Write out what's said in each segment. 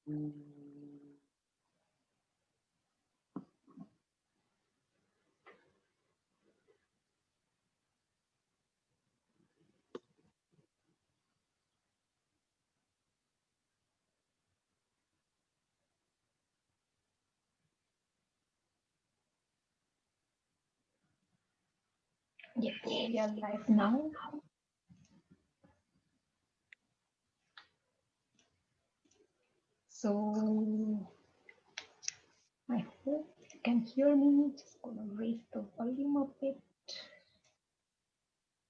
Mm, Yes, we are live now. So I hope you can hear me. Just gonna raise the volume a bit.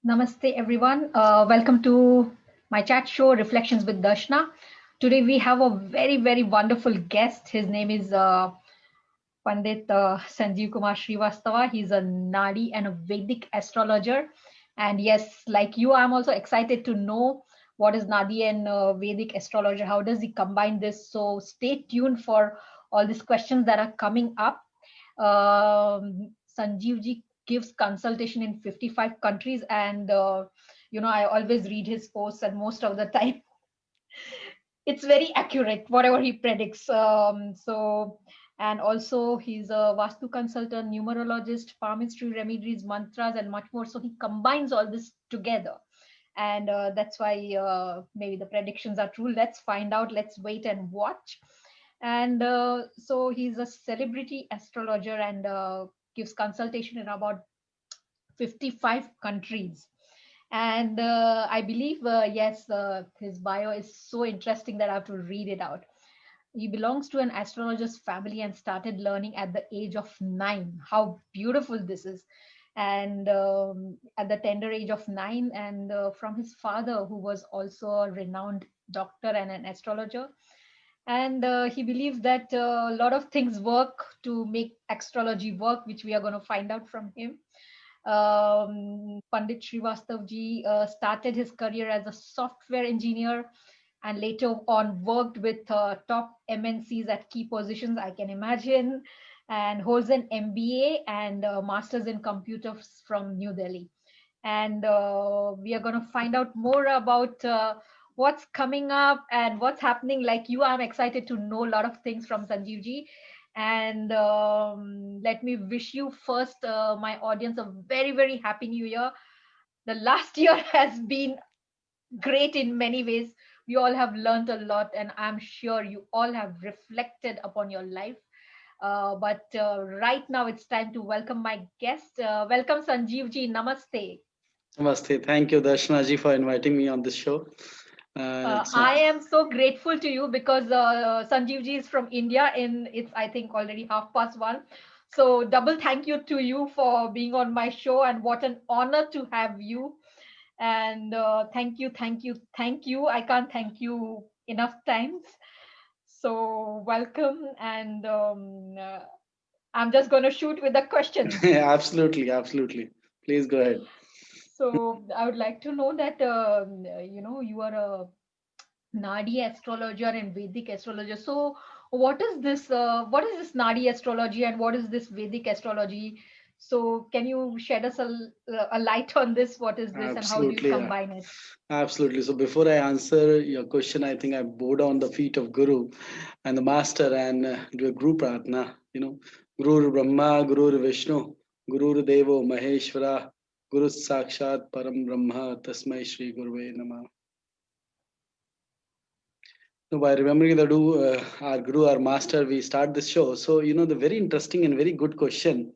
Namaste, everyone. Welcome to my chat show, Reflections with Darshna. Today we have a very, very wonderful guest. His name is Pandit Sanjeev Kumar Srivastava. He's a Nadi and a Vedic astrologer. And yes, like you, I'm also excited to know what is Nadi and Vedic astrologer. How does he combine this? So stay tuned for all these questions that are coming up. Sanjeev ji gives consultation in 55 countries, and I always read his posts, and most of the time it's very accurate whatever he predicts. And also he's a vastu consultant, numerologist, palmistry remedies, mantras, and much more. So he combines all this together, and that's why maybe the predictions are true. Let's find out. Let's wait and watch. And so he's a celebrity astrologer, and gives consultation in about 55 countries. And I believe, yes, his bio is so interesting that I have to read it out. He belongs to an astrologer's family and started learning at the age of 9. How beautiful this is. And at the tender age of 9, and from his father, who was also a renowned doctor and an astrologer. And he believes that a lot of things work to make astrology work, which we are going to find out from him. Pandit Srivastav ji started his career as a software engineer and later on worked with top MNCs at key positions, I can imagine, and holds an MBA and Masters in Computers from New Delhi. And we are going to find out more about what's coming up and what's happening. Like you, I'm excited to know a lot of things from Sanjeev ji. And let me wish you first, my audience, a very, very happy new year. The last year has been great in many ways. We all have learned a lot, and I'm sure you all have reflected upon your life. But right now, it's time to welcome my guest. Welcome, Sanjeev ji. Namaste. Namaste. Thank you, Darshana ji, for inviting me on this show. It's I am so grateful to you because Sanjeev ji is from India, and it's, I think, already 1:30. So double thank you to you for being on my show, and what an honor to have you. And thank you, thank you, thank you. I can't thank you enough times. So welcome, and I'm just going to shoot with the questions. absolutely, absolutely. Please go ahead. So I would like to know that you are a Nadi astrologer and Vedic astrologer. So what is this? What is this Nadi astrology and what is this Vedic astrology? So can you shed us a light on this? What is this and how do you Absolutely, combine it? absolutely. So before I answer your question, I think I bow down the feet of Guru and the Master and do a Guru Pratna. Guru Brahma, Guru Vishnu, Guru Devo Maheshwara, Guru Sakshat Param Brahma, Tasmai Shri Guruve Namah. So by remembering our Guru, our Master, we start this show. So, the very interesting and very good question,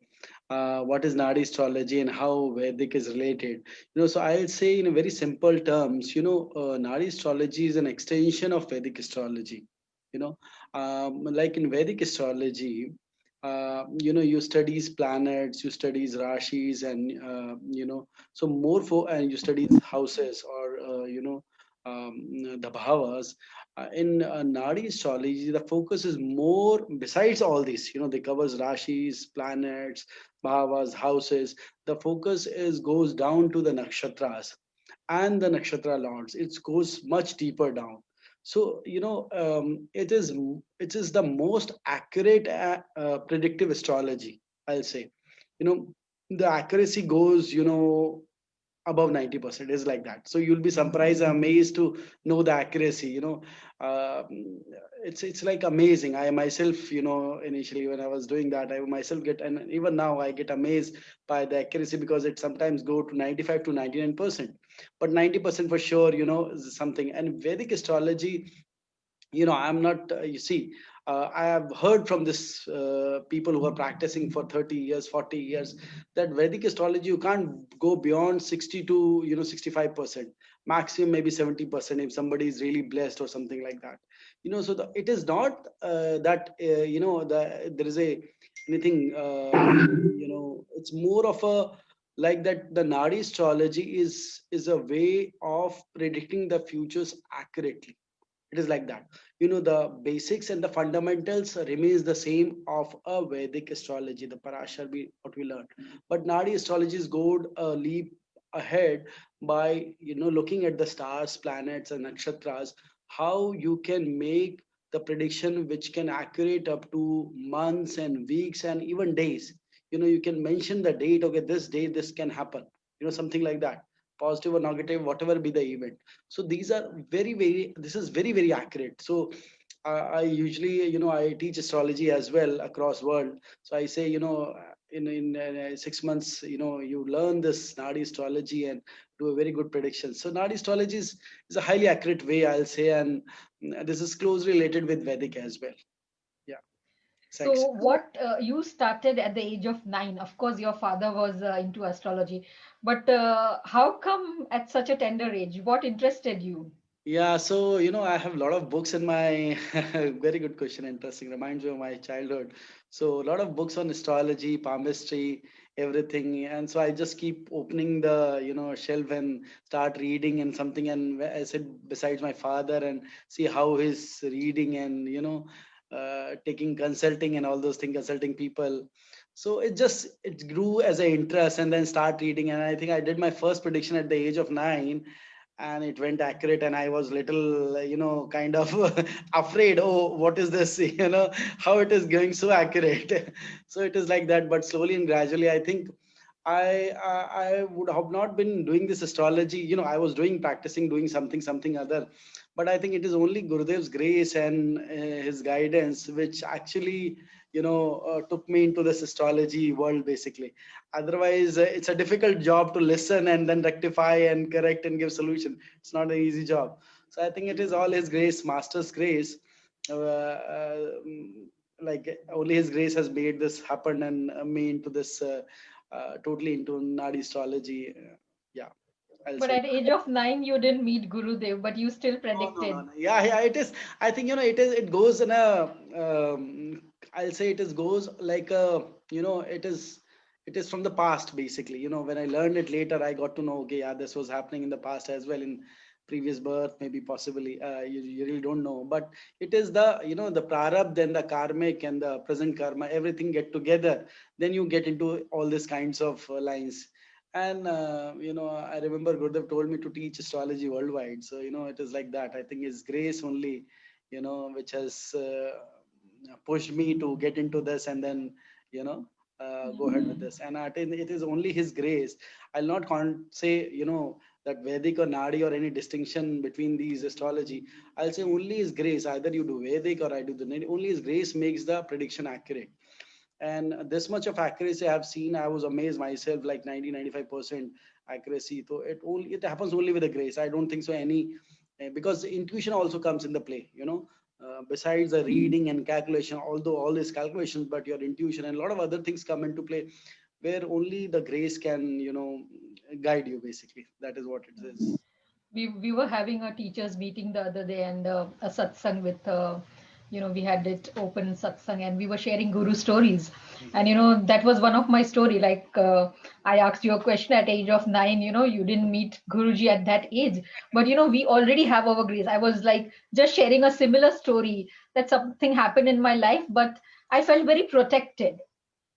what is Nadi astrology and how Vedic is related? So I'll say in a very simple terms, Nadi astrology is an extension of Vedic astrology. Like in Vedic astrology, you studies planets, you studies rashis, and so more for and you studies houses or the bhavas. In Nadi astrology, the focus is more besides all this. They covers rashis, planets, bhavas, houses. The focus is goes down to the nakshatras and the nakshatra lords. It goes much deeper down. So it is the most accurate predictive astrology. I'll say, you know, the accuracy goes above 90% is like that. So you'll be surprised, amazed to know the accuracy, uh, it's like amazing. I myself, initially when I was doing that, I myself get, and even now I get amazed by the accuracy, because it sometimes go to 95 to 99%, but 90% for sure, is something. And Vedic astrology, I'm not you see, I have heard from this people who are practicing for 30 years, 40 years, that Vedic astrology, you can't go beyond 60 to 65%, maximum maybe 70%, if somebody is really blessed or something like that. So it is not that there is a anything, it's more of a, like that the Nadi astrology is a way of predicting the futures accurately. It is like that. The basics and the fundamentals remains the same of a Vedic astrology, the Parashar, what we learned. But Nadi astrologies go a leap ahead by looking at the stars, planets, and nakshatras, how you can make the prediction which can accurate up to months and weeks and even days. You can mention the date, okay, this day this can happen, something like that, positive or negative, whatever be the event. So these are very, very, this is very, very accurate. So I usually, I teach astrology as well across world. So I say, in 6 months, you learn this Nadi astrology and do a very good prediction. So Nadi astrology is a highly accurate way, I'll say, and this is closely related with Vedic as well. Yeah. Thanks. So, what you started at the age of 9? Of course, your father was into astrology, but how come at such a tender age? What interested you? Yeah, so I have a lot of books in my very good question, interesting, reminds me of my childhood. So a lot of books on astrology, palmistry, everything, and so I just keep opening the shelf and start reading and something, and I sit besides my father and see how he's reading, and taking consulting and all those things, consulting people. So it grew as an interest, and then start reading, and I think I did my first prediction at the age of 9, and it went accurate, and I was little kind of afraid, oh, what is this, how it is going so accurate. So it is like that, but slowly and gradually, I think I would have not been doing this astrology. I was doing, practicing, doing something other, but I think it is only Gurudev's grace and his guidance which actually took me into this astrology world, basically. Otherwise, it's a difficult job to listen and then rectify and correct and give solution. It's not an easy job. So I think it is all his grace, master's grace. Like only his grace has made this happen, and me into this totally into Nadi astrology. Yeah, I'll But say. at the age of 9, you didn't meet Gurudev, but you still No, no, no, predicted. no. Yeah, yeah, it is. I think, it goes in a, I'll say it is goes like a, it is from the past, basically. When I learned it later, I got to know, okay, yeah, this was happening in the past as well, in previous birth, maybe possibly. You really don't know. But it is the, the prarabdha and the karmic and the present karma, everything get together. Then you get into all these kinds of lines. And I remember Gurudev told me to teach astrology worldwide. So it is like that. I think it's grace only, which has pushed me to get into this, and then you know go ahead with this. And I think it is only his grace. I'll not say that Vedic or Nadi or any distinction between these astrology. I'll say only his grace. Either you do Vedic or I do the Nadi. Only his grace makes the prediction accurate. And this much of accuracy I've seen, I was amazed myself, like 90-95% accuracy. So it happens only with the grace. I don't think so any, because intuition also comes in the play, besides the reading and calculation, although all these calculations, but your intuition and a lot of other things come into play, where only the grace can guide you, basically. That is what it is. We were having a teachers meeting the other day, and a satsang with we had it open satsang, and we were sharing guru stories. And that was one of my story, like I asked you a question at age of 9. You didn't meet Guruji at that age, but we already have our grace. I was like just sharing a similar story, that something happened in my life, but I felt very protected.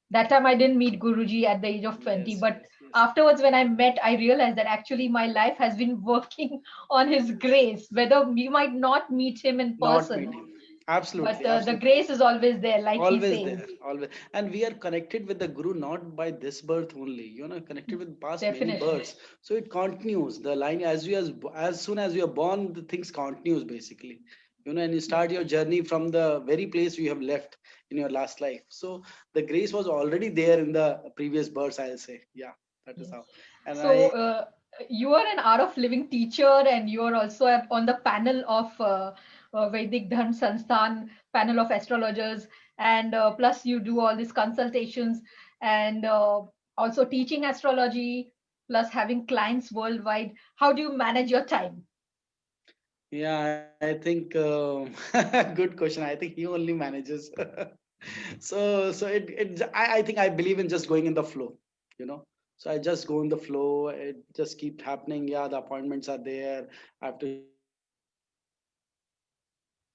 That time I didn't meet Guruji at the age of 20, Yes, but yes, yes. afterwards when I met, I realized that actually my life has been working on his Yes. grace. Whether we might not meet him in Not person, meeting. But Absolutely, the absolutely. grace is always there, like he Always says. there, always. And we are connected with the Guru not by this birth only, connected with past many Definitely. births. So it continues. The line as soon as you are born, the things continues basically. And you Yes. start your journey from the very place you have left in your last life. So the grace was already there in the previous births, I'll say. Yeah, that is Yes. how. And So I you are an Art of Living teacher, and you are also on the panel of Vedic Dharm Sansthan panel of astrologers, and plus you do all these consultations and also teaching astrology, plus having clients worldwide. How do you manage your time? Yeah, I think good question. I think he only manages. I think I believe in just going in the flow, you know. So I just go in the flow. It just keeps happening. Yeah, the appointments are there. I have to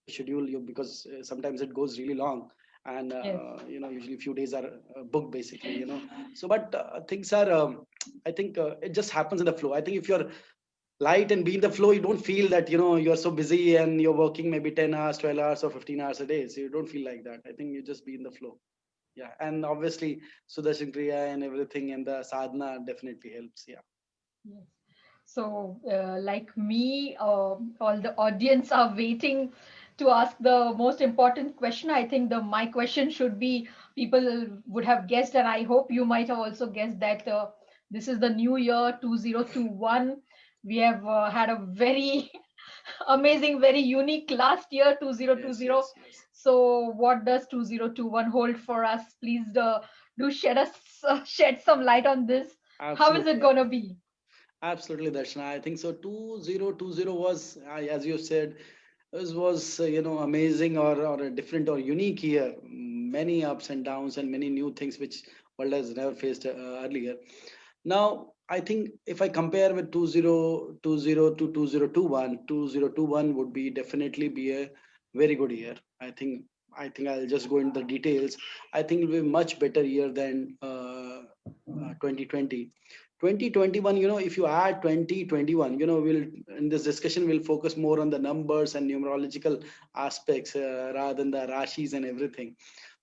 schedule you because sometimes it goes really long, and usually few days are Yes. booked basically. So, but things are. I think it just happens in the flow. I think if you're light and be in the flow, you don't feel that you're so busy and you're working maybe 10 hours, 12 hours, or 15 hours a day. So you don't feel like that. I think you just be in the flow. Yeah, and obviously Sudarshan Kriya and everything and the sadhana definitely helps. Yeah. Yes. So, like me, all the audience are waiting to ask the most important question. I think my question should be, people would have guessed, and I hope you might have also guessed that this is the new year 2021. We have had a very amazing, very unique last year, Yes, 2020. yes, yes. So, what does 2021 hold for us? Please do shed some light on this. How is it Absolutely. gonna be? Absolutely, Darshana. I think so. 2020 was, as you said, was amazing or a different or unique year. Many ups and downs and many new things which world has never faced earlier. Now, I think if I compare with 2020 to 2021, 2021 would be definitely be a very good year. I think I'll just go into the details. I think it'll be a much better year than 2020. 2021, if you add 2021, we'll in this discussion we'll focus more on the numbers and numerological aspects rather than the rashis and everything.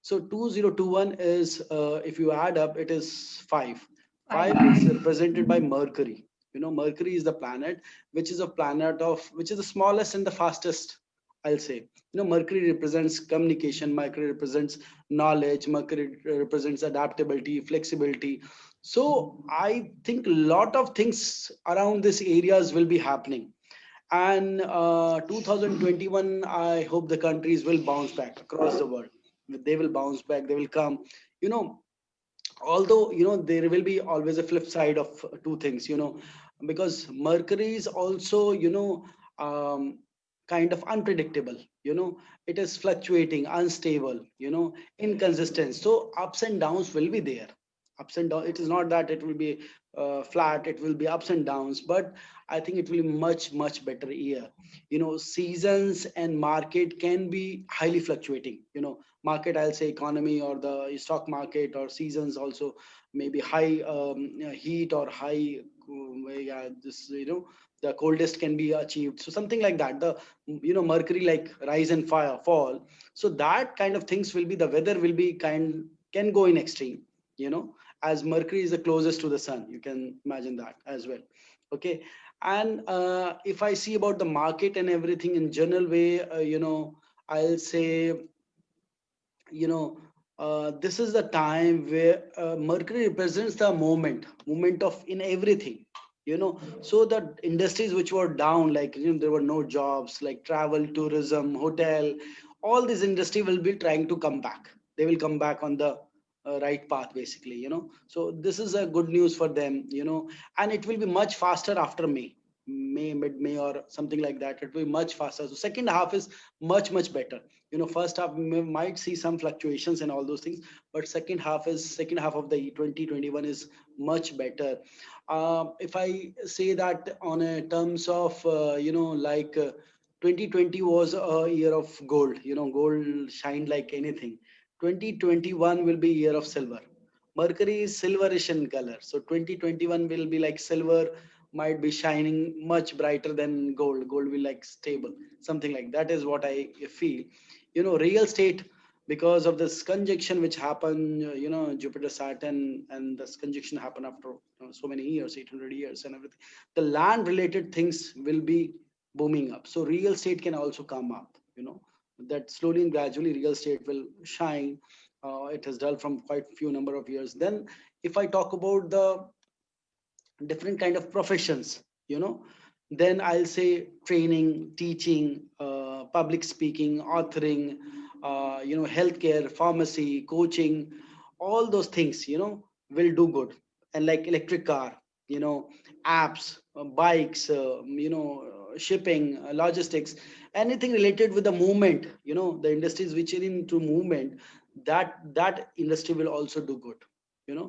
So 2021 is, if you add up, it is 5. Five. 5 is represented by Mercury. Mercury is the planet, which is the smallest and the fastest, I'll say. Mercury represents communication, Mercury represents knowledge, Mercury represents adaptability, flexibility. So I think a lot of things around these areas will be happening. And 2021, I hope the countries will bounce back across the world. They will bounce back. They will come. You know, although there will be always a flip side of two things. Because Mercury is also kind of unpredictable. It is fluctuating, unstable, inconsistent. So ups and downs will be there. Ups and downs. It is not that it will be flat. It will be ups and downs, but I think it will be much much better year. Seasons and market can be highly fluctuating. Market, I'll say economy or the stock market or seasons also, maybe high heat or high yeah, this the coldest can be achieved, so something like that. The Mercury like rise and fire fall. So that kind of things will be, the weather will be can go in extreme, you know as Mercury is the closest to the sun, you can imagine that as well. Okay. And if I see about the market and everything in general way, I'll say, you know this is the time where Mercury represents the moment of in everything. So the industries which were down, like there were no jobs, like travel, tourism, hotel, all this industry will be trying to come back. They will come back on the right path basically. So this is a good news for them. And it will be much faster after mid May or something like that. It will be much faster. So second half is much much better. First half might see some fluctuations and all those things, but second half of the 2021 is much better. If I say that on a terms of like 2020 was a year of gold. Gold shined like anything. 2021 will be year of silver. Mercury is silverish in color, so 2021 will be like silver. might be shining much brighter than gold. Gold will like stable, something like that is what I feel. Real estate, because of this conjunction which happened, Jupiter Saturn, and this conjunction happened after so many years, 800 years and everything. The land related things will be booming up. So real estate can also come up. That slowly and gradually real estate will shine. It has done from quite few number of years. Then if I talk about the different kind of professions, then I'll say training, teaching, public speaking, authoring, healthcare, pharmacy, coaching, all those things, will do good. And like electric car, apps, bikes, shipping, logistics, anything related with the movement, the industries which are into movement, that industry will also do good.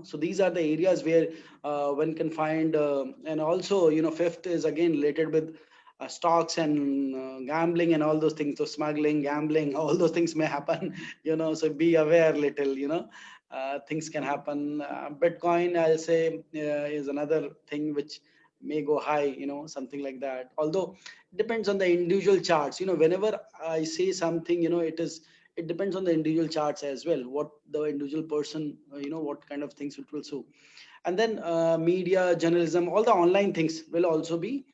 So these are the areas where one can find. And also, fifth is again related with stocks and gambling and all those things. So smuggling, gambling, all those things may happen. So be aware little. Things can happen. Bitcoin, I'll say, is another thing which may go high. Something like that. Although it depends on the individual charts. Whenever I say something, it depends on the individual charts as well, what the individual person, what kind of things it will show. And then media, journalism, all the online things will also be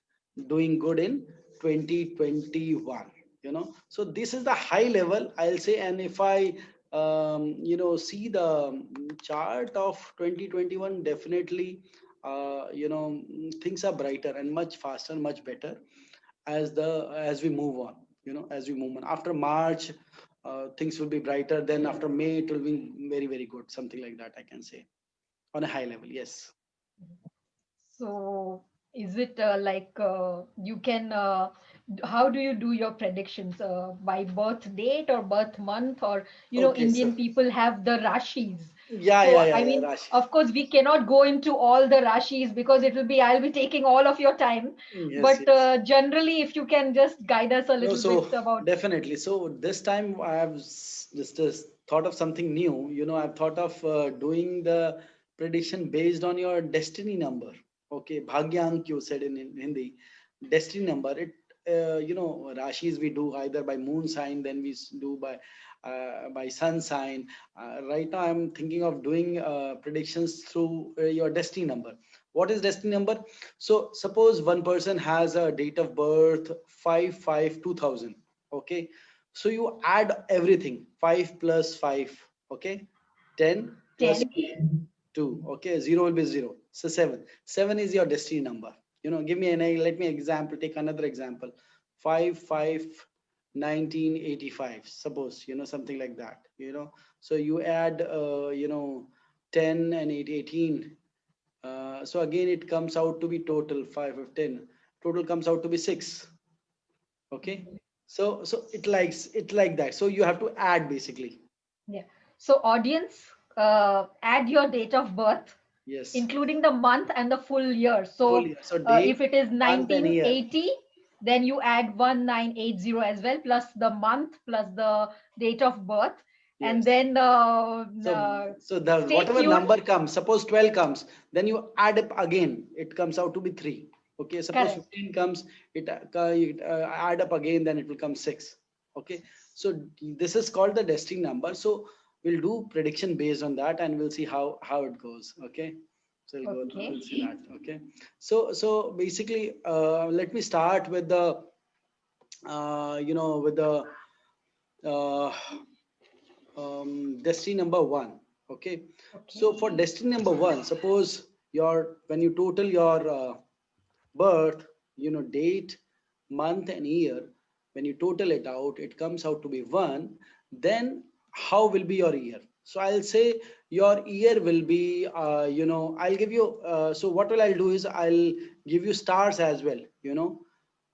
doing good in 2021. So this is the high level, I'll say. And if I see the chart of 2021, definitely things are brighter and much faster, much better as we move on. As we move on after March, things will be brighter. Then after May, it will be very, very good, something like that I can say, on a high level. Yes. So, is it like you can, how do you do your predictions? By birth date or birth month? Or, Okay, so Indian people have the Rashis. yeah, So, yeah, yeah, I yeah, mean, Rashi. of course, we cannot go into all the Rashis because it will be, I'll be taking all of your time. Yes, But yes. generally, if you can just guide us a No, little bit so about. definitely. So this time I have just thought of something new. I've thought of doing the prediction based on your destiny number. Okay, Bhagyank, you said in Hindi, destiny number. Rashis we do either by moon sign, then we do by sun sign. Right now, I'm thinking of doing predictions through your destiny number. What is destiny number? So suppose one person has a date of birth 5/5/2000. Okay. So you add everything 5 plus 5. Okay. 10 plus 10. 2. Okay. 0 will be 0. So 7. 7 is your destiny number. Give me let me example, take another example. 5/5 1985. Suppose, something like that. So you add, 10 and 8, 18. So again, it comes out to be total 5 of 10. Total comes out to be 6. Okay. So it like that. So you have to add basically. Yeah. So, audience, add your date of birth, Yes. including the month and the full year. Full So, year. So date, if it is month, and year. 1980, then you add 1980 as well, plus the month, plus the date of birth. And Yes. then So the stay whatever tuned. number comes, suppose 12 comes, then you add up again. It comes out to be 3. Okay. Suppose Correct. 15 comes, it add up again, then it will come 6. Okay. So this is called the destiny number. So we'll do prediction based on that, and we'll see how it goes. Okay. So Okay. we'll see that. Okay. So basically, let me start with the with the uh, destiny number 1. Okay. Okay. So for destiny number 1, suppose your when you total your birth, date, month, and year, when you total it out, it comes out to be 1. Then how will be your year? So I'll say your year will be, I'll give you, so what will I'll do is I'll give you stars as well.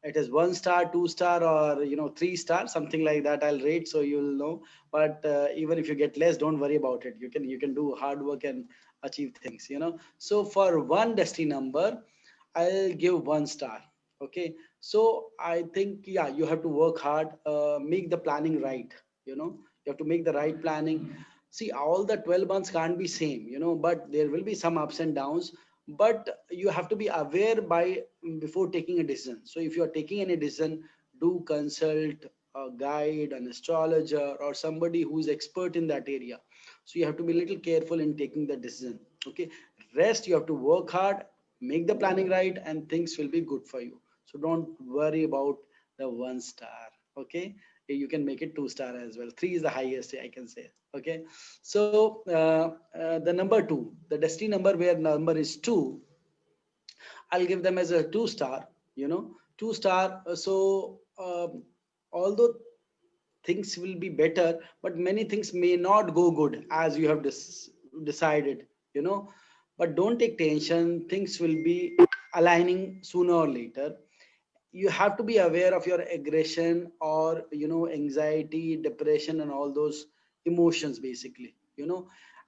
It is 1 star, 2 star, or 3 star, something like that. I'll rate so you'll know. But even if you get less, don't worry about it. You can do hard work and achieve things. So for one destiny number, I'll give 1 star. Okay. So I think, yeah, you have to work hard, make the planning right. You have to make the right planning. See, all the 12 months can't be same, but there will be some ups and downs. but you have to be aware by before taking a decision. So if you are taking any decision, do consult a guide, an astrologer, or somebody who's expert in that area. So you have to be a little careful in taking the decision. Okay, rest, you have to work hard, make the planning right, and things will be good for you. So don't worry about the 1 star. Okay, you can make it 2 star as well. 3 is the highest, I can say. Okay, so the number 2, the destiny number where number is 2, I'll give them as a 2 star. 2 star. So although things will be better, but many things may not go good as you have decided. But don't take tension. Things will be aligning sooner or later. You have to be aware of your aggression, or anxiety, depression, and all those emotions basically.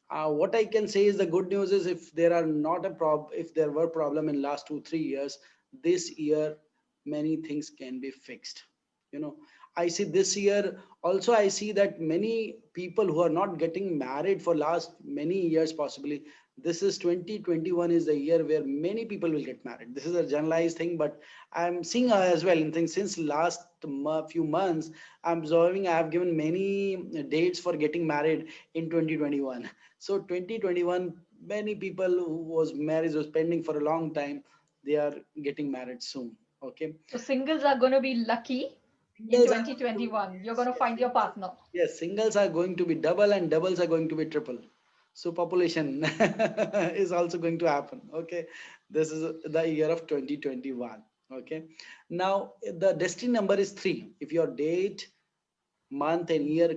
What I can say is, the good news is, if there are not a if there were problem in last 2 3 years, this year many things can be fixed. you know I see this year also, I see that many people who are not getting married for last many years, possibly this is 2021 is the year where many people will get married. This is a generalized thing, but I'm seeing as well in things since last few months. I'm observing, I have given many dates for getting married in 2021. So 2021, many people who was marriage was pending for a long time, they are getting married soon. Okay. So singles are going to be lucky in Singles are going to be, 2021. You're yes, going to yes, find your partner. yes, singles are going to be double and doubles are going to be triple. So population is also going to happen. Okay. This is the year of 2021. Okay. Now the destiny number is 3. If your date, month, and year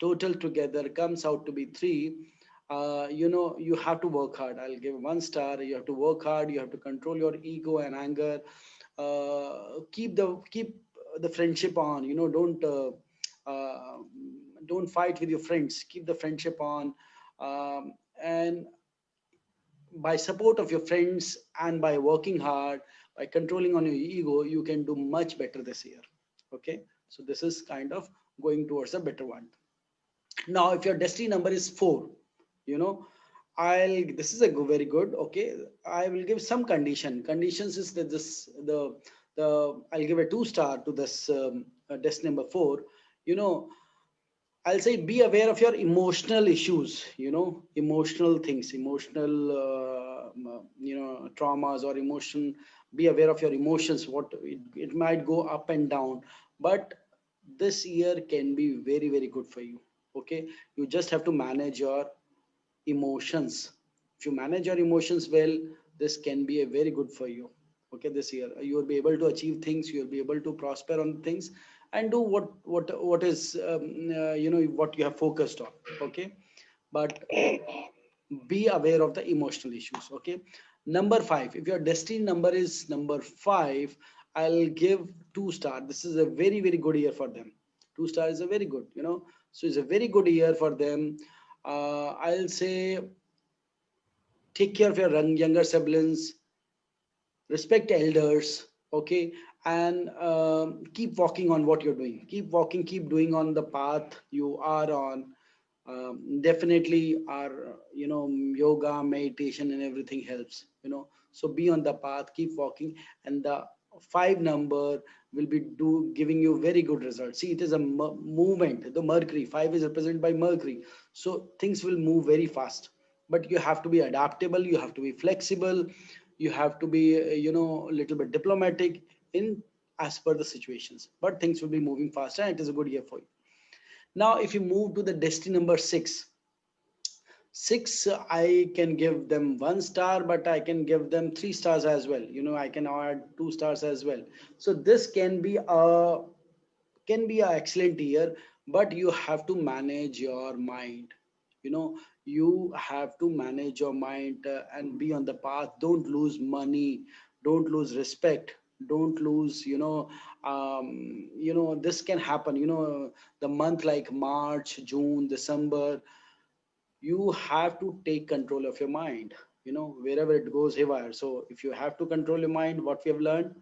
total together comes out to be 3, you have to work hard. I'll give 1 star. You have to work hard. You have to control your ego and anger. Keep the friendship on. Uh, don't fight with your friends. Keep the friendship on. And by support of your friends, and by working hard, by controlling on your ego, you can do much better this year. Okay, so this is kind of going towards a better one. Now if your destiny number is 4, you know I'll this is a very good. Okay, I will give some conditions. Is that this the I'll give a 2 star to this destiny number 4. you know I'll say, be aware of your emotional issues, emotional things, emotional, traumas or emotion. Be aware of your emotions. It might go up and down, but this year can be very, very good for you. Okay. You just have to manage your emotions. If you manage your emotions well, this can be a very good for you. Okay, this year you will be able to achieve things. You will be able to prosper on things and do what is what you have focused on. Okay, but be aware of the emotional issues. Okay, number 5. If your destiny number is number 5, I'll give 2 star. This is a very, very good year for them. 2 star is a very good. So it's a very good year for them. I'll say, take care of your younger siblings, respect elders. Okay, and keep walking on what you're doing. Keep walking, keep doing on the path you are on. Definitely our yoga, meditation, and everything helps. So be on the path, keep walking, and the 5 number will be giving you very good results. See, it is a movement. The Mercury 5 is represented by Mercury, so things will move very fast. But you have to be adaptable, you have to be flexible, you have to be a little bit diplomatic in as per the situations, but things will be moving faster, and it is a good year for you. Now if you move to the destiny number 6, 6, I can give them 1 star, but I can give them 3 stars as well. I can add 2 stars as well. So this can be a excellent year, but you have to manage your mind. You have to manage your mind, and be on the path. Don't lose money, don't lose respect, don't lose this can happen. The month like March, June, December, you have to take control of your mind. Wherever it goes haywire. So if you have to control your mind, what we have learned,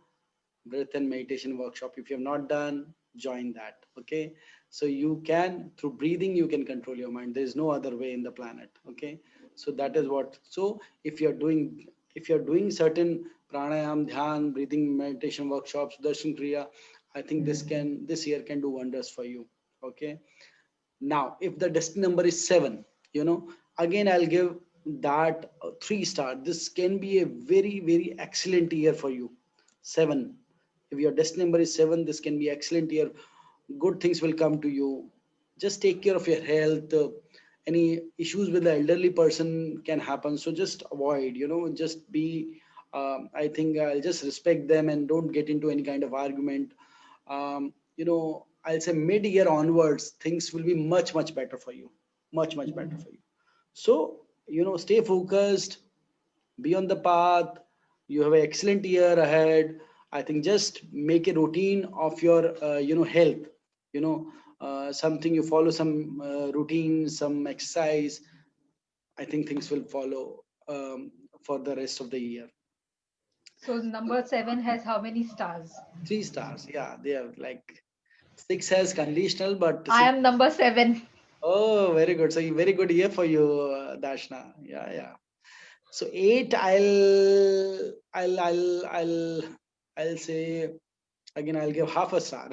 breath and meditation workshop. If you have not done, join that. Okay, so you can, through breathing, you can control your mind. There is no other way in the planet. Okay, so that is what. So if you're doing if you're doing certain pranayam, dhyan, breathing meditation workshops, darshan kriya, I think this year can do wonders for you. Okay. Now, if the destiny number is seven, again I'll give that 3 star. This can be a very, very excellent year for you. Seven. If your destiny number is seven, this can be excellent year. Good things will come to you. Just take care of your health. Any issues with the elderly person can happen, so just avoid. Just be. I think I'll just respect them and don't get into any kind of argument. I'll say mid-year onwards, things will be much, much better for you. Much, much better for you. So, stay focused, be on the path. You have an excellent year ahead. I think just make a routine of your, health. Something you follow some routine, some exercise. I think things will follow for the rest of the year. So number 7 has how many stars? 3 stars. Yeah, they are like six has conditional, but I am number 7. oh, very good. So very good year for you, Dashna. Yeah, yeah. So eight, I'll say again. I'll give half a star.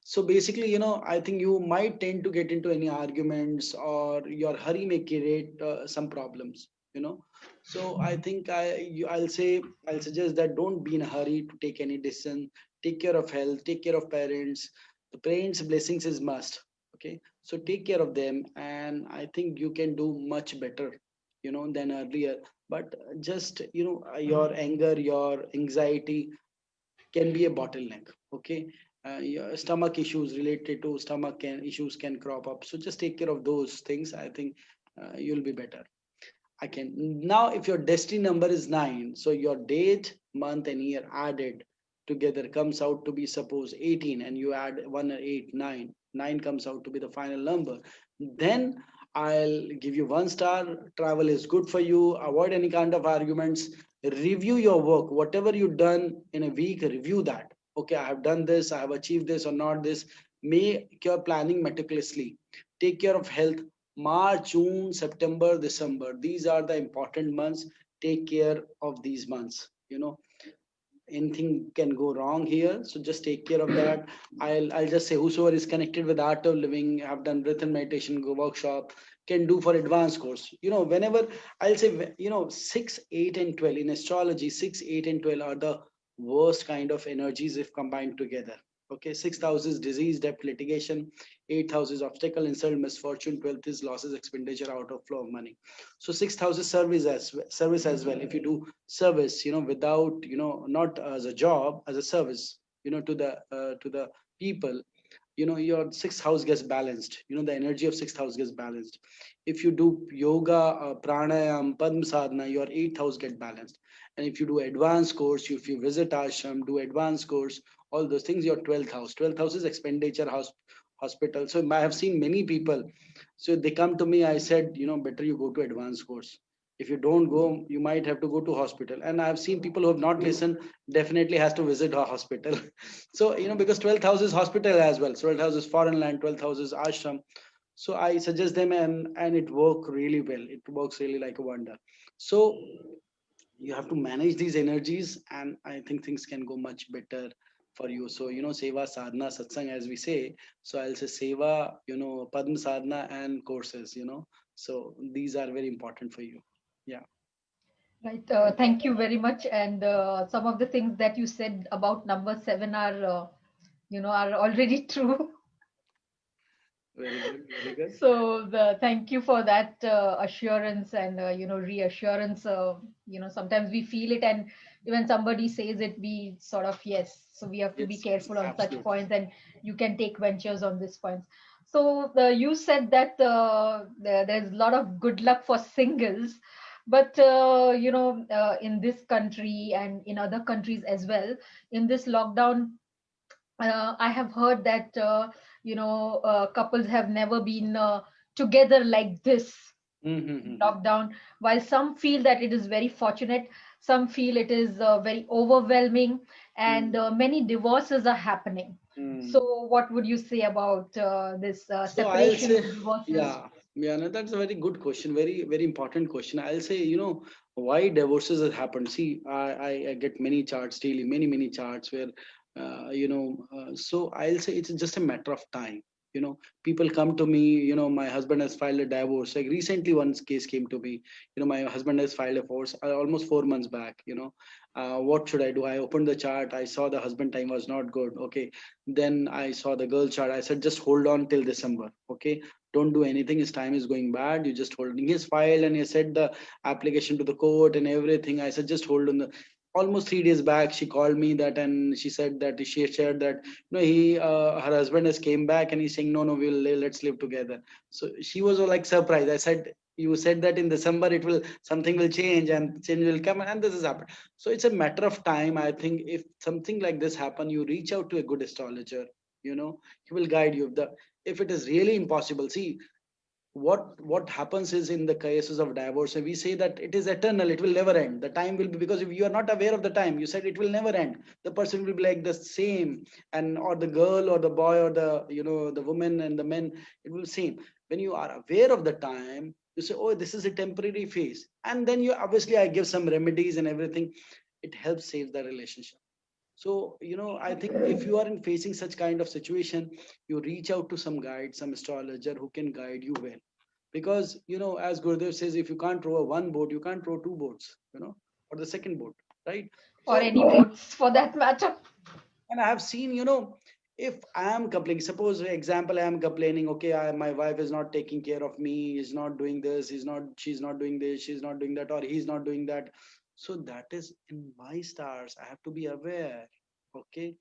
So basically, I think you might tend to get into any arguments, or your hurry may create some problems. So I think I'll suggest that don't be in a hurry to take any decision. Take care of health. Take care of parents. The parents' blessings is must. Okay, so take care of them, and I think you can do much better, than earlier. But just your anger, your anxiety can be a bottleneck. Okay, your stomach issues related to stomach issues can crop up, so just take care of those things. I think you'll be better. I can now, if your destiny number is 9, so your date, month, and year added together comes out to be suppose 18, and you add 1 or 8, 9. 9 comes out to be the final number. Then I'll give you 1 star. Travel is good for you. Avoid any kind of arguments. Review your work. Whatever you've done in a week, review that. Okay, I have done this, I have achieved this or not this. Make your planning meticulously. Take care of health. March, June, September, December. These are the important months. Take care of these months. Anything can go wrong here, so just take care of that. I'll just say whosoever is connected with art of living, have done breath and meditation go workshop, can do for advanced course. Whenever I'll say, 6, 8, and 12 in astrology, 6, 8, and 12 are the worst kind of energies if combined together. Okay, 6th house is disease, debt, litigation. 8th house is obstacle, insult, misfortune. 12th is losses, expenditure, out of flow of money. So 6th house is service as well. If you do service, without, not as a job, as a service, to the people, your 6th house gets balanced. The energy of 6th house gets balanced. If you do yoga, pranayam, padma sadhana, your 8th house get balanced. And if you do advanced course, if you visit ashram, do advanced course, all those things, your 12th house is expenditure house, hospital. So I have seen many people, so they come to me, I said, better you go to advanced course. If you don't go, you might have to go to hospital. And I've seen people who have not listened, definitely has to visit a hospital. So because 12th house is hospital as well. So 12th house is foreign land, 12th house is ashram. So I suggest them, and it works really well. It works really like a wonder. So you have to manage these energies, and I think things can go much better for you. So seva, sadhana, satsang, as we say. So I'll say seva, padma sadhana, and courses. So these are very important for you. Yeah. Right. Thank you very much. And some of the things that you said about number 7 are, are already true. Very good, very good. So thank you for that assurance and reassurance. Sometimes we feel it, and when somebody says it, we sort of yes. So we have to be Yes, yes, careful on such absolutely. points, and you can take ventures on these points. So you said that there's a lot of good luck for singles, but in this country and in other countries as well, in this lockdown, I have heard that couples have never been together like this in Mm-hmm. lockdown. While some feel that it is very fortunate, some feel it is very overwhelming, and many divorces are happening. Mm-hmm. So, what would you say about this So I'll separation say, and divorces? yeah, yeah, no, that's a very good question, very, very important question. I'll say, why divorces has happened. See, I get many charts daily, many charts where so I'll say it's just a matter of time. People come to me, my husband has filed a divorce. Like recently one case came to me, my husband has filed a divorce almost 4 months back. What should I do? I opened the chart, I saw the husband time was not good. Okay, then I saw the girl chart, I said just hold on till December. Okay, don't do anything, his time is going bad, you just hold. He has filed and he said the application to the court and everything. I said just hold on. The almost 3 days back she called me that, and she said that she shared that he her husband has came back and he's saying no, let's live together. So she was all like surprised. I said you said that in December it will something will change and change will come, and this has happened. So it's a matter of time. I think if something like this happen, you reach out to a good astrologer. He will guide you. If it is really impossible, see, what happens is in the cases of divorce we say that it is eternal, it will never end, the time will be, because if you are not aware of the time, you said it will never end, the person will be like the same, and or the girl or the boy or the the woman and the men, it will same. When you are aware of the time, you say, oh, this is a temporary phase, and then you obviously I give some remedies and everything, it helps save the relationship. So, I think if you are in facing such kind of situation, you reach out to some guide, some astrologer who can guide you well. Because, as Gurudev says, if you can't row a one boat, you can't row two boats, or the second boat, right? or So, any boats for that matter. and I have seen, if I am complaining, suppose example, I am complaining, okay, my wife is not taking care of me, is not doing this, she's not doing this, she's not doing that, or he's not doing that. So that is in my stars. I have to be aware. Okay,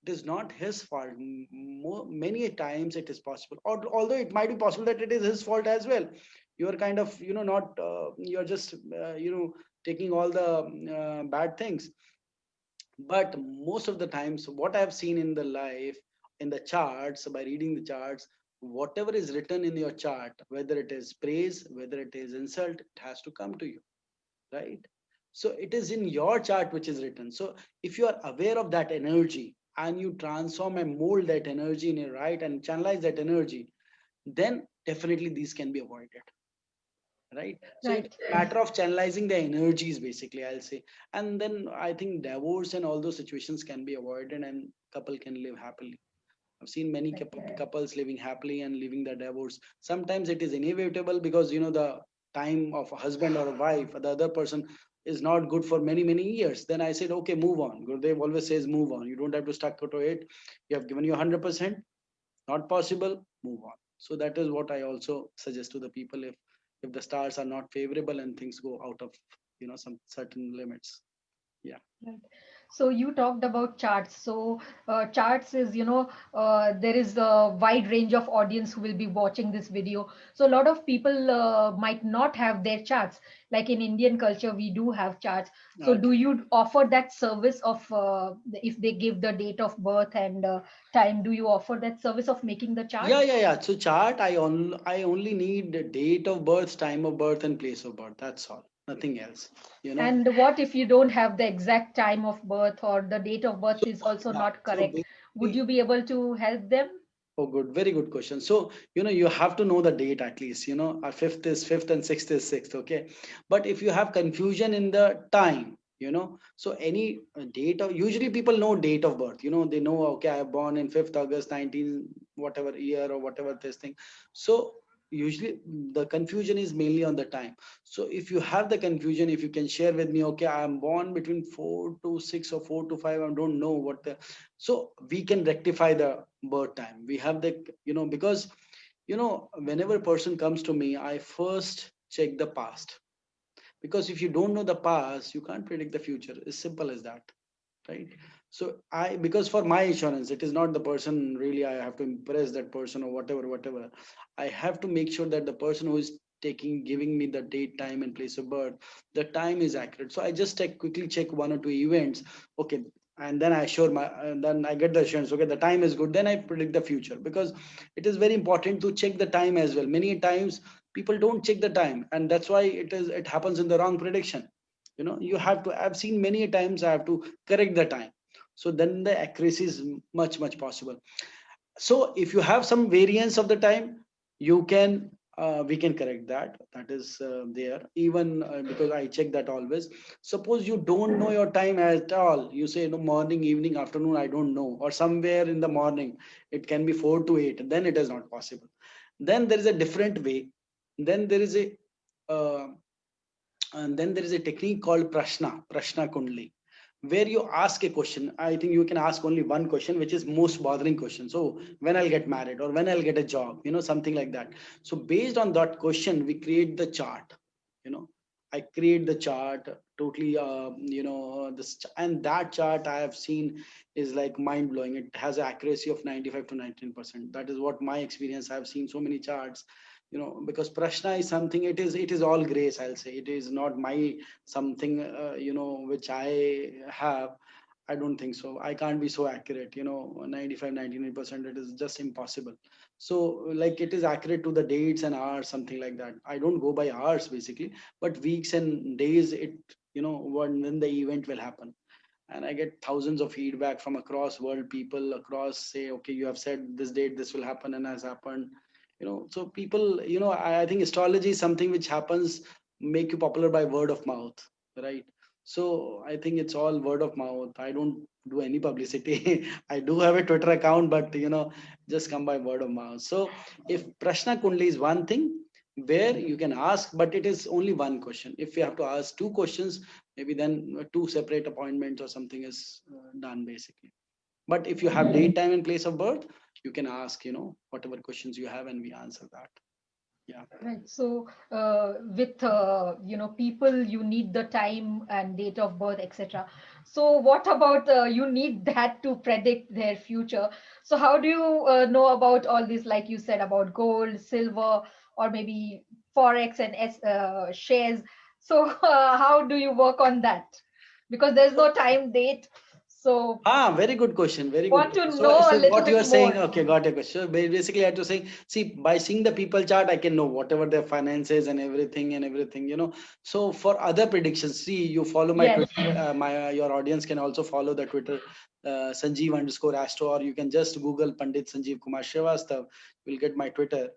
it is not his fault. Many times it is possible, or although it might be possible that it is his fault as well. You are kind of not you're just taking all the bad things. But most of the times what I've seen in the life, in the charts, by reading the charts, whatever is written in your chart, whether it is praise, whether it is insult, it has to come to you, right? So it is in your chart which is written. So if you are aware of that energy and you transform and mold that energy in a right and channelize that energy, then definitely these can be avoided, right? So it's Right. a matter of channelizing the energies, basically, I'll say. And then I think divorce and all those situations can be avoided and couple can live happily. I've seen many Right. couples living happily and leaving the divorce. Sometimes it is inevitable because the time of a husband or a wife, the other person is not good for many years. Then I said, okay, move on. Gurudev always says, move on. You don't have to stuck to it. You have given you 100%. Not possible. Move on. So that is what I also suggest to the people, if the stars are not favorable and things go out of some certain limits. Yeah. Right. So you talked about charts. So charts is, there is a wide range of audience who will be watching this video. So a lot of people might not have their charts. Like in Indian culture, we do have charts. So do Okay. you offer that service of if they give the date of birth and time, do you offer that service of making the chart? Yeah. So chart, I only need the date of birth, time of birth, and place of birth. That's all. Nothing else. You know. And what if you don't have the exact time of birth or the date of birth So is also yeah. not So correct? Would basically, you be able to help them? oh, good. Very good question. So, you have to know the date at least. Our fifth is fifth and sixth is sixth. Okay. But if you have confusion in the time, so any date of, usually people know date of birth, they know, okay, I am born in 5th August, 19, whatever year or whatever this thing. So, usually the confusion is mainly on the time. So, if you have the confusion, if you can share with me, okay, I am born between 4 to 6 or 4 to 5, I don't know what the, so we can rectify the birth time. We have the, because whenever a person comes to me, I first check the past, because if you don't know the past, you can't predict the future. It's simple as that, right? So because for my insurance, it is not the person, really I have to impress that person or whatever. I have to make sure that the person who is giving me the date, time, and place of birth, the time is accurate. So I just quickly check one or two events. Okay, and then and then I get the assurance, okay, the time is good, then I predict the future. Because it is very important to check the time as well. Many times people don't check the time, and that's why it happens in the wrong prediction. You have to, I've seen many times I have to correct the time, so then the accuracy is much possible. So if you have some variance of the time, you can We can correct that. That is there. Even because I check that always. Suppose you don't know your time at all. You say no, morning, evening, afternoon. I don't know, or somewhere in the morning. It can be 4 to 8. Then it is not possible. Then there is a different way. Then there is a uh, and then there is a technique called Prashna Kundli, where you ask a question. I think you can ask only one question, which is most bothering question. So when I'll get married or when I'll get a job, something like that. So based on that question, we create the chart. You know, I create the chart totally. And that chart I have seen is like mind blowing. It has an accuracy of 95 to 19%. That is what my experience. I've seen so many charts, because Prashna is something, it is all grace, I'll say. It is not my something, which I have. I don't think so. I can't be so accurate, 95, 99%. It is just impossible. So like it is accurate to the dates and hours, something like that. I don't go by hours basically, but weeks and days. When the event will happen. And I get thousands of feedback from across world, people across say, okay, you have said this date, this will happen, and has happened. So people, I think astrology is something which happens, make you popular by word of mouth, right? So I think it's all word of mouth. I don't do any publicity. I do have a Twitter account, but just come by word of mouth. So if Prashna Kundli is one thing where you can ask, but it is only one question. If you have to ask two questions, maybe then two separate appointments or something is done basically. But if you have date, time, and place of birth, you can ask, whatever questions you have, and we answer that. Yeah. Right. So, with people, you need the time and date of birth, etc. So, what about you need that to predict their future? So, how do you know about all this? Like you said about gold, silver, or maybe forex and shares. So, how do you work on that? Because there's no time date. So, Very good question. Very good want to question. So, know a so little what you bit are saying, more. okay, got a question. So basically, I have to say, see, by seeing the people chart, I can know whatever their finances and everything. So for other predictions, see, you follow my Yes. Twitter, your audience can also follow the Twitter, Sanjeev_Astro, or you can just Google Pandit Sanjeev Kumar Srivastav. You'll get my Twitter.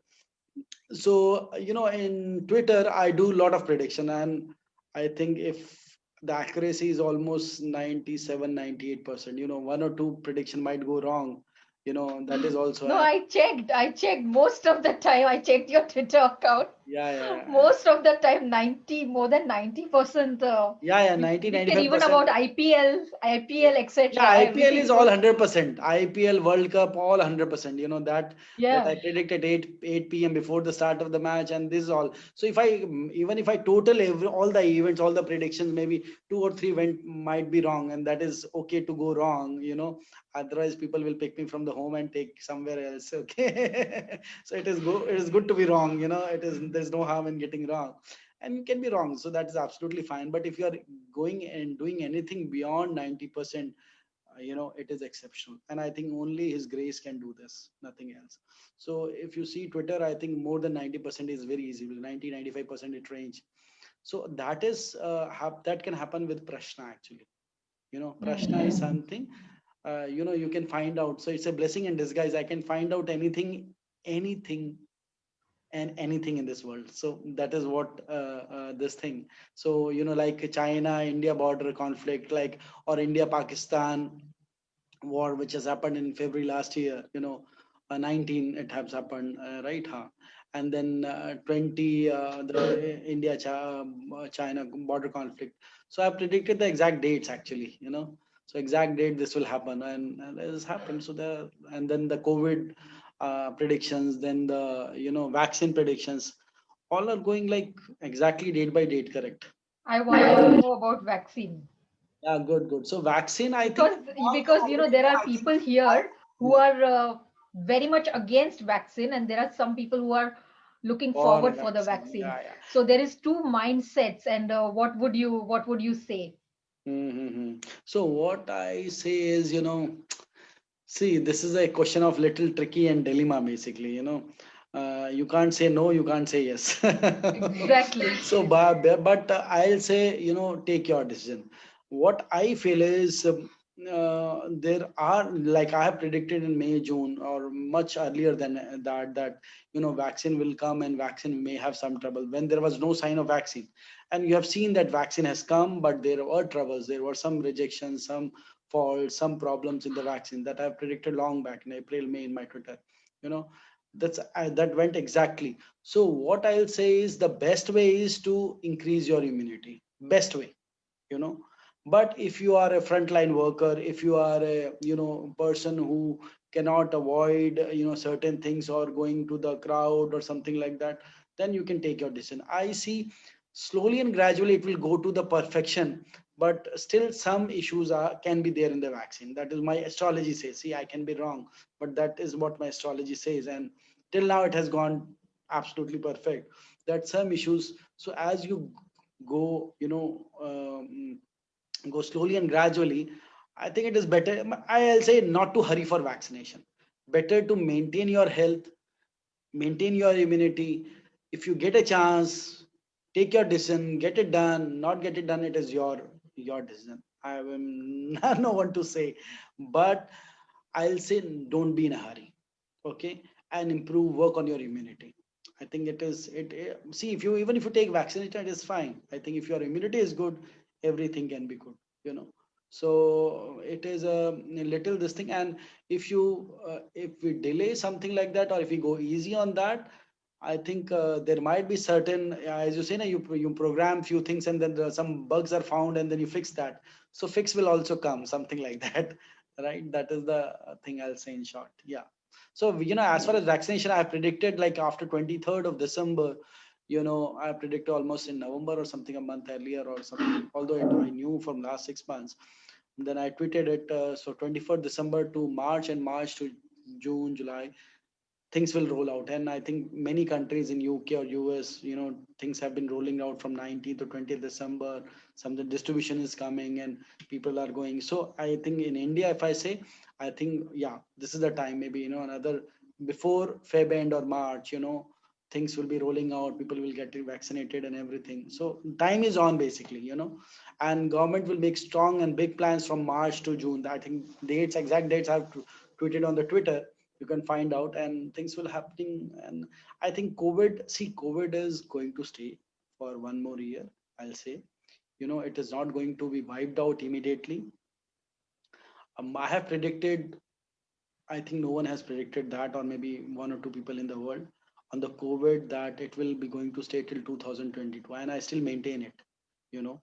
So in Twitter I do a lot of prediction, and I think if the accuracy is almost 97, 98%, one or two prediction might go wrong. That is also No, I checked. I checked most of the time. I checked your Twitter account. yeah, yeah, Most of the time, 90, more than 90%. yeah, yeah, You 90, you can even 95%. about IPL, Yeah, IPL, yeah, etc. IPL Everything. is all So 100%. IPL World Cup all 100%. That yeah, I predicted 8 p.m. before the start of the match, and this is all. So if I even if I total all the events, all the predictions, maybe two or three went might be wrong, and that is okay to go wrong. Otherwise people will pick me from the home and take somewhere else. Okay, so it is good to be wrong. There's no harm in getting wrong, and you can be wrong. So that is absolutely fine. But if you are going and doing anything beyond 90%, it is exceptional, and I think only his grace can do this, nothing else. So if you see Twitter, I think more than 90% is very easy, 90-95% it range. So that is that can happen with Prashna actually. Prashna is something, you can find out. So it's a blessing in disguise. I can find out anything and anything in this world. So that is what this thing. So like China India border conflict, like, or India Pakistan war, which has happened in February last year. 19 it has happened, right? Huh? And then 20, the India China border conflict. So I predicted the exact dates actually. So exact date this will happen, and it has happened. So and then the COVID predictions, then the vaccine predictions, all are going like exactly date by date, correct? I wanted to know about vaccine Yeah, good, good. So vaccine, I think because there are people here who yeah, are very much against vaccine, and there are some people who are looking for forward for the vaccine. vaccine. Yeah, yeah. So there is two mindsets, and what would you say? Mm-hmm. So what I say is, see, this is a question of little tricky and dilemma, basically. You can't say no, you can't say yes. Exactly. So, but I'll say, take your decision. What I feel is, there are, like I have predicted in May, June, or much earlier than that, that vaccine will come and vaccine may have some trouble when there was no sign of vaccine. And you have seen that vaccine has come, but there were troubles, there were some rejections, some faults, some problems in the vaccine that I have predicted long back in April, May in my Twitter. You know, that went exactly. So what I'll say is the best way is to increase your immunity. Best way, you know. But if you are a frontline worker, if you are a person who cannot avoid certain things or going to the crowd or something like that, then you can take your decision. I see slowly and gradually it will go to the perfection, but still some issues can be there in the vaccine. That is my astrology says. See, I can be wrong, but that is what my astrology says, and till now it has gone absolutely perfect. That some issues, so as you go go slowly and gradually, I think it is better. I'll say not to hurry for vaccination. Better to maintain your health, maintain your immunity. If you get a chance, take your decision, get it done. Not get it done, it is your decision. I am no one to say, but I'll say don't be in a hurry. Okay, and improve, work on your immunity. I think see, if you, even if you take vaccination, it is fine. I think if your immunity is good, everything can be good, you know. So it is a little this thing. And if we delay something like that, or if we go easy on that, I think there might be certain, as you say, na, you program few things and then some bugs are found and then you fix that. So fix will also come, something like that, right? That is the thing I'll say in short. Yeah. So as far as vaccination, I predicted like after 23rd of December. I predicted almost in November or something, a month earlier or something. Although I knew from last 6 months, then I tweeted it. So 24th December to March, and March to June, July, things will roll out. And I think many countries in UK or US, things have been rolling out from 19th to 20th December. Some the distribution is coming and people are going. So I think in India, if I say, I think, yeah, this is the time. Maybe another before Feb end or March, things will be rolling out, people will get vaccinated and everything. So time is on basically, and government will make strong and big plans from March to June. I think dates, exact dates I've tweeted on the Twitter. You can find out, and things will happening. And I think COVID is going to stay for one more year, I'll say. It is not going to be wiped out immediately. I have predicted, I think no one has predicted that, or maybe one or two people in the world, on the COVID, that it will be going to stay till 2022, and I still maintain it. you know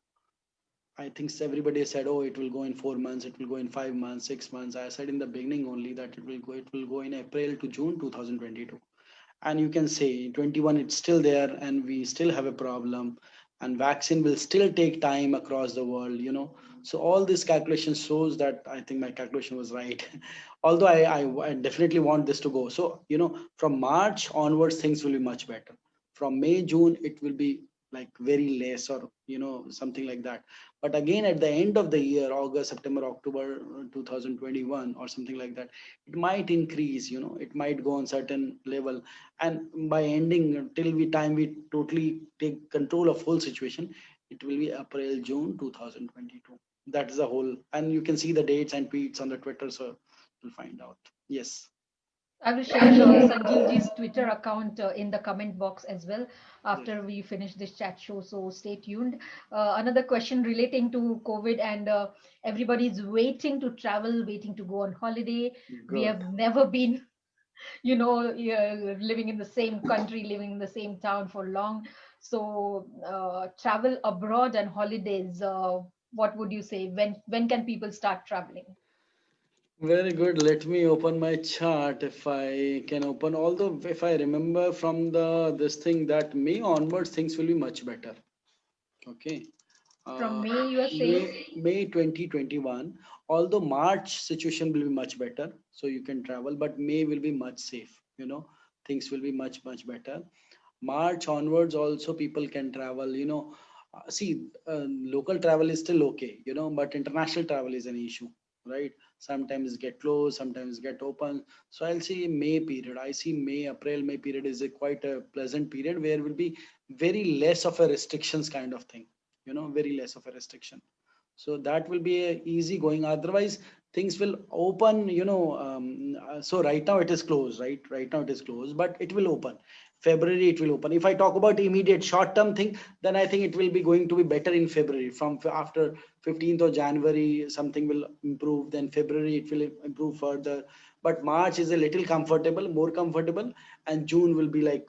I think everybody said, oh, it will go in 4 months, it will go in 5 months, 6 months. I said in the beginning only that it will go in April to June 2022. And you can say 21 it's still there and we still have a problem, and vaccine will still take time across the world. So all this calculation shows that I think my calculation was right. Although I definitely want this to go. So from March onwards things will be much better. From May, June, it will be like very less, or something like that. But again, at the end of the year, August, September, October 2021 or something like that, it might increase. It might go on certain level, and by ending till we time we totally take control of whole situation, it will be April, June 2022. That is the whole, and you can see the dates and tweets on the Twitter, so you'll find out. Yes. I will share Sanjeevji's Twitter account in the comment box as well Yes. after we finish this chat show. So stay tuned. Another question relating to COVID, and everybody's waiting to travel, waiting to go on holiday. We Good. have never been, living in the same country, living in the same town for long. So travel abroad and holidays. What would you say? When can people start traveling? Very good. Let me open my chart if I can open. Although if I remember from the this thing that May onwards things will be much better. Okay. From uh, May, you are saying? May 2021. Although March situation will be much better, so you can travel, but May will be much safe. Things will be much better. March onwards, also people can travel. See, local travel is still okay. But international travel is an issue, right? Sometimes get closed, sometimes get open. So I'll see May period. I see May, April, May period is a quite a pleasant period where will be very less of a restrictions kind of thing. Very less of a restriction. So that will be a easy going. Otherwise, things will open. So right now it is closed. Right now it is closed, but it will open. February it will open. If I talk about immediate short term thing, then I think it will be going to be better in February. After 15th of January, something will improve. Then February it will improve further. But March is a little comfortable, more comfortable, and June will be like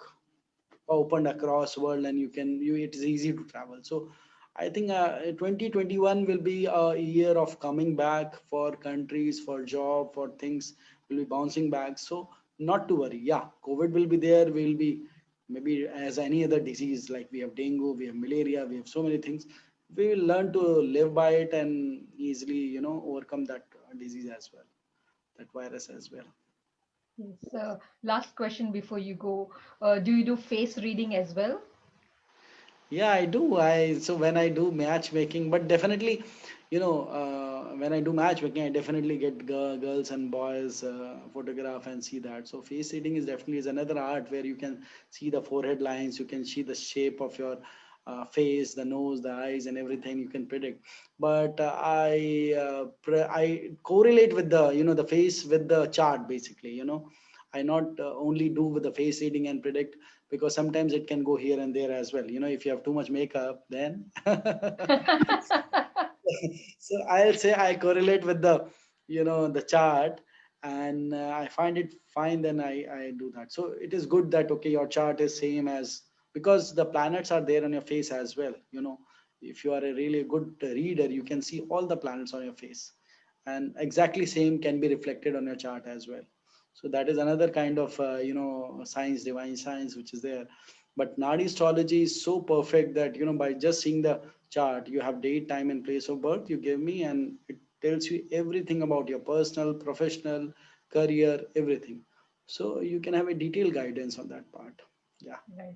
opened across world, and it is easy to travel. So I think 2021 will be a year of coming back for countries, for job, for things will be bouncing back. So not to worry. Yeah, COVID will be there. We'll be maybe as any other disease, like we have dengue, we have malaria, we have so many things. We will learn to live by it and easily, overcome that disease as well, that virus as well. Yes. Last question before you go. Do you do face reading as well? Yeah, I do. So when I do matchmaking, but definitely, when I do matchmaking, I definitely get girls and boys photograph and see that. So face reading is definitely is another art where you can see the forehead lines, you can see the shape of your face, the nose, the eyes, and everything you can predict. But I correlate with the face with the chart basically. I not only do with the face reading and predict, because sometimes it can go here and there as well. If you have too much makeup, then so I'll say I correlate with the chart, and I find it fine. Then I do that. So it is good that okay, your chart is same as, because the planets are there on your face as well. If you are a really good reader, you can see all the planets on your face, and exactly same can be reflected on your chart as well. So that is another kind of science, divine science, which is there. But Nadi astrology is so perfect that by just seeing the chart, you have date, time, and place of birth you give me, and it tells you everything about your personal, professional, career, everything. So you can have a detailed guidance on that part. Yeah. Right.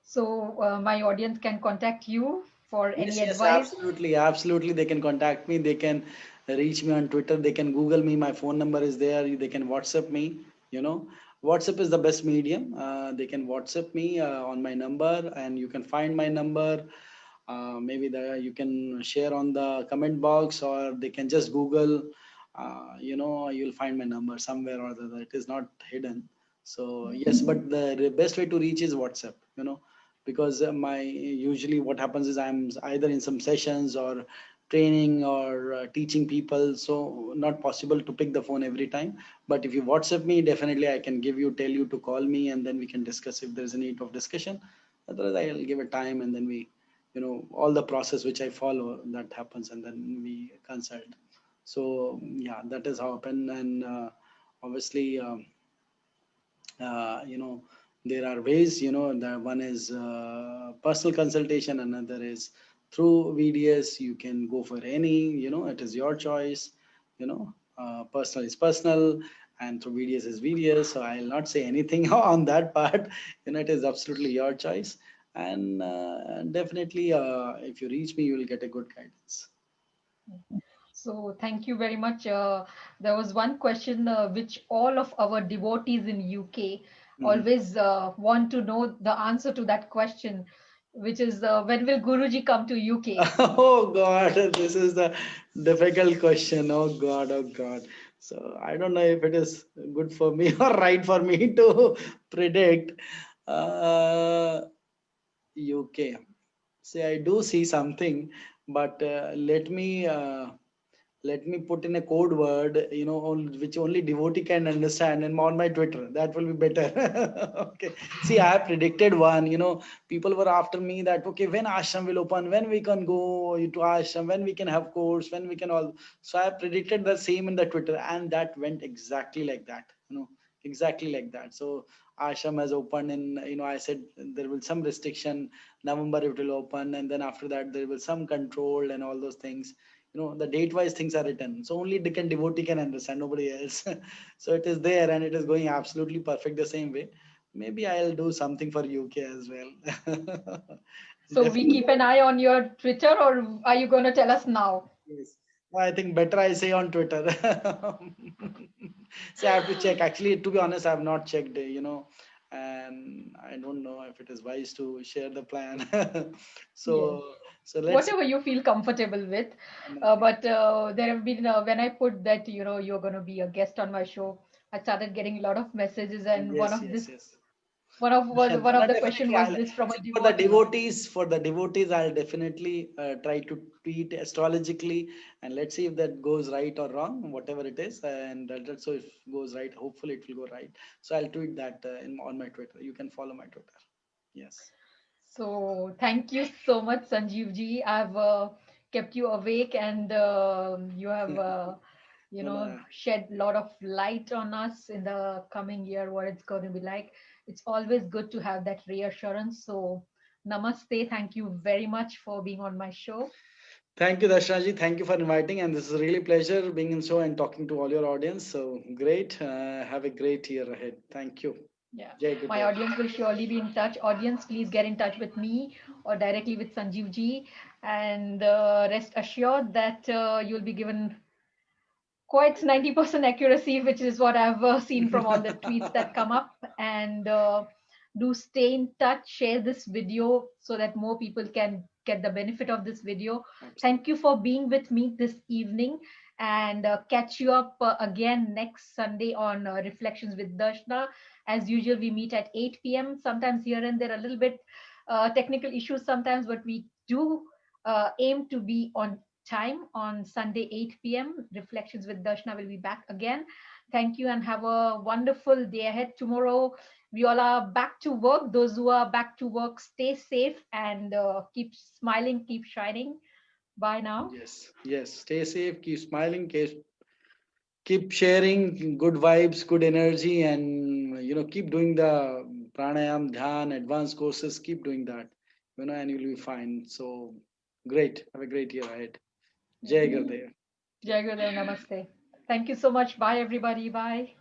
So my audience can contact you for Yes, any yes, advice. absolutely, absolutely. They can contact me. They can reach me on Twitter. They can Google me. My phone number is there. They can WhatsApp me. You know, WhatsApp is the best medium. They can WhatsApp me on my number, and you can find my number. Maybe you can share on the comment box, or they can just Google. You'll find my number somewhere or other. It is not hidden. So yes, but the best way to reach is WhatsApp. Because my usually what happens is I'm either in some sessions or training or teaching people, so not possible to pick the phone every time. But if you WhatsApp me, definitely I can tell you to call me, and then we can discuss if there's a need of discussion. Otherwise, I'll give a time, and then we, all the process which I follow, that happens, and then we consult. So yeah, that is how happen. And obviously, there are ways. The one is personal consultation, another is through VDS. You can go for any. It is your choice. Personal is personal, and through VDS is VDS. So I'll not say anything on that part. It is absolutely your choice. And definitely, if you reach me, you will get a good guidance. So thank you very much. There was one question which all of our devotees in UK Mhm. always want to know the answer to that question, which is when will Guruji come to UK? Oh God, this is the difficult question. Oh God, oh God. So I don't know if it is good for me or right for me to predict. Uh, UK. See, I do see something, but let me put in a code word, which only devotee can understand, and on my Twitter. That will be better. Okay. See, I have predicted one. People were after me that okay, when ashram will open, when we can go to ashram, when we can have course, when we can all. So I have predicted the same in the Twitter, and that went exactly like that. Exactly like that. So ashram has opened, and I said there will some restriction. November it will open, and then after that there will some control and all those things. The date wise things are written, so only devotee can understand, nobody else. So it is there, and it is going absolutely perfect the same way. Maybe I'll do something for UK as well. So we Definitely. keep an eye on your Twitter, or are you going to tell us now? Yes. I think better I say on Twitter. See, I have to check. Actually, to be honest, I have not checked, and I don't know if it is wise to share the plan. Yes. So So let's see. Whatever you feel comfortable with. But there have been, when I put that, you're going to be a guest on my show, I started getting a lot of messages, and Yes, yes, yes. one No, of the question definitely. was I'll this from a see devotee. for the devotees, I'll definitely try to tweet astrologically, and let's see if that goes right or wrong, whatever it is. And so if it goes right, hopefully it will go right. So I'll tweet that on my Twitter. You can follow my Twitter. Yes. So thank you so much, Sanjeev ji. I've kept you awake, and you have, No, no. shed a lot of light on us in the coming year, what it's going to be like. It's always good to have that reassurance. So namaste. Thank you very much for being on my show. Thank you, Darshanaji. Thank you for inviting, and this is really pleasure being in show and talking to all your audience. So great. Have a great year ahead. Thank you. Yeah, Jai my Gurudev. audience will surely be in touch. Audience, please get in touch with me or directly with Sanjeev ji, and rest assured that you'll be given quite 90% accuracy, which is what I've seen from all the tweets that come up. And do stay in touch, share this video so that more people can get the benefit of this video. Thank you for being with me this evening, and catch you up again next Sunday on Reflections with Darshna. As usual, we meet at 8 p.m. Sometimes here and there, a little bit technical issues sometimes, but we do aim to be on time on Sunday, 8 p.m. Reflections with Darshna will be back again. Thank you and have a wonderful day ahead. Tomorrow, we all are back to work. Those who are back to work, stay safe and keep smiling, keep shining. Bye now. Yes, yes. Stay safe. Keep smiling. Keep sharing good vibes, good energy, and keep doing the pranayam, dhyan, advanced courses. Keep doing that, and you'll be fine. So great. Have a great year ahead. Yeah. Jai Gurudev. Jai Gurudev, namaste. Thank you so much. Bye, everybody. Bye.